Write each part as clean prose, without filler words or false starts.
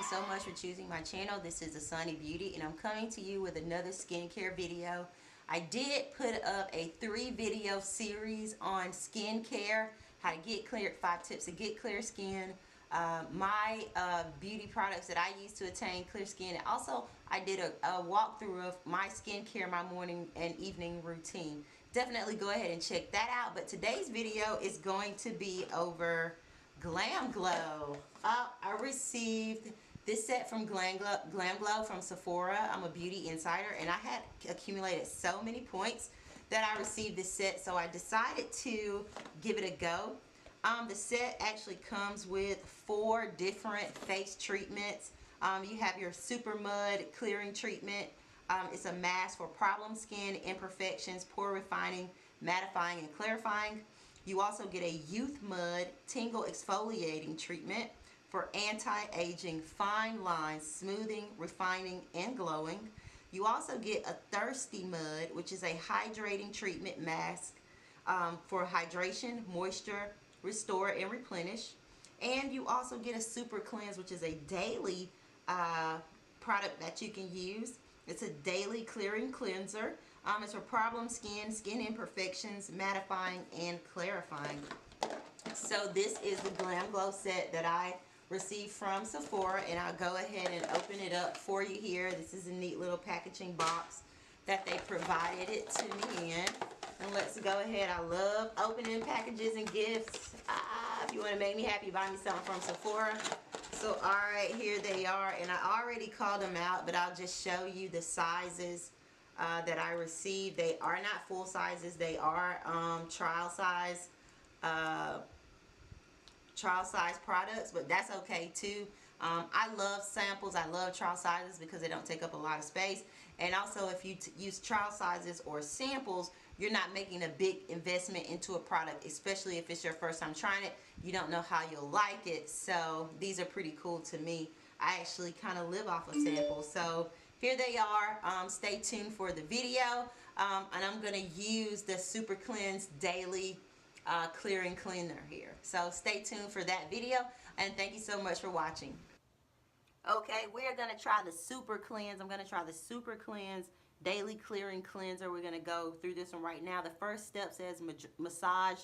so much for choosing my channel. This is asanibeauty, and I'm coming to you with another skincare video. I did put up a 3-video series on skincare, how to get clear, 5 tips to get clear skin, my beauty products that I use to attain clear skin, and also I did a walkthrough of my skincare, my morning and evening routine. Definitely go ahead and check that out. But today's video is going to be over GlamGlow. I received this set from GlamGlow from Sephora. I'm a beauty insider, and I had accumulated so many points that I received this set, so I decided to give it a go. The set actually comes with 4 different face treatments. You have your Supermud clearing treatment. It's a mask for problem skin, imperfections, pore refining, mattifying, and clarifying. You also get a Youthmud tingle exfoliating treatment for anti-aging, fine lines, smoothing, refining, and glowing. You also get a Thirsty Mud, which is a hydrating treatment mask for hydration, moisture, restore, and replenish. And you also get a Super Cleanse, which is a daily product that you can use. It's a daily clearing cleanser. It's for problem skin, skin imperfections, mattifying, and clarifying. So this is the GlamGlow set that I received from Sephora, and I'll go ahead and open it up for you here. This is a neat little packaging box that they provided it to me in. And let's go ahead. I love opening packages and gifts. If you want to make me happy, buy me something from Sephora. So alright, here they are, and I already called them out, but I'll just show you the sizes that I received. They are not full sizes. They are trial size products, but that's okay too. I love samples. I love trial sizes because they don't take up a lot of space. And also, if you use trial sizes or samples, you're not making a big investment into a product, especially if it's your first time trying it. You don't know how you'll like it. So these are pretty cool to me. I actually kind of live off of samples. So here they are. Stay tuned for the video. And I'm going to use the Super Cleanse Daily Clearing Cleaner here. So stay tuned for that video. And thank you so much for watching. Okay, we're going to try the Super Cleanse. I'm going to try the Super Cleanse Daily Clearing Cleanser. We're going to go through this one right now. The first step says massage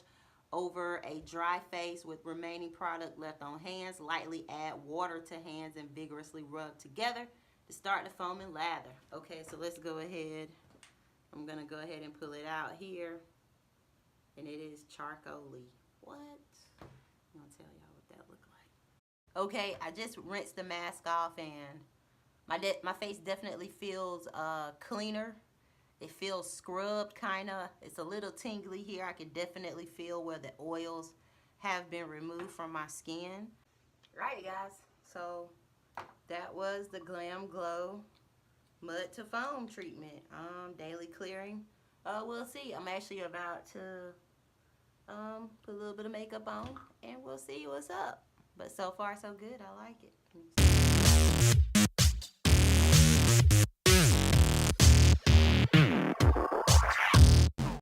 over a dry face with remaining product left on hands. Lightly add water to hands and vigorously rub together to start the foam and lather. Okay, so let's go ahead. I'm going to go ahead and pull it out here. And it is charcoal-y. What? I'm going to tell y'all what that looked like. Okay, I just rinsed the mask off, and my face definitely feels cleaner. It feels scrubbed, kind of. It's a little tingly here. I can definitely feel where the oils have been removed from my skin. Alright, guys. So that was the GlamGlow Mud to Foam treatment. Daily clearing. We'll see. I'm actually about to put a little bit of makeup on, and we'll see what's up. But so far so good. I like it.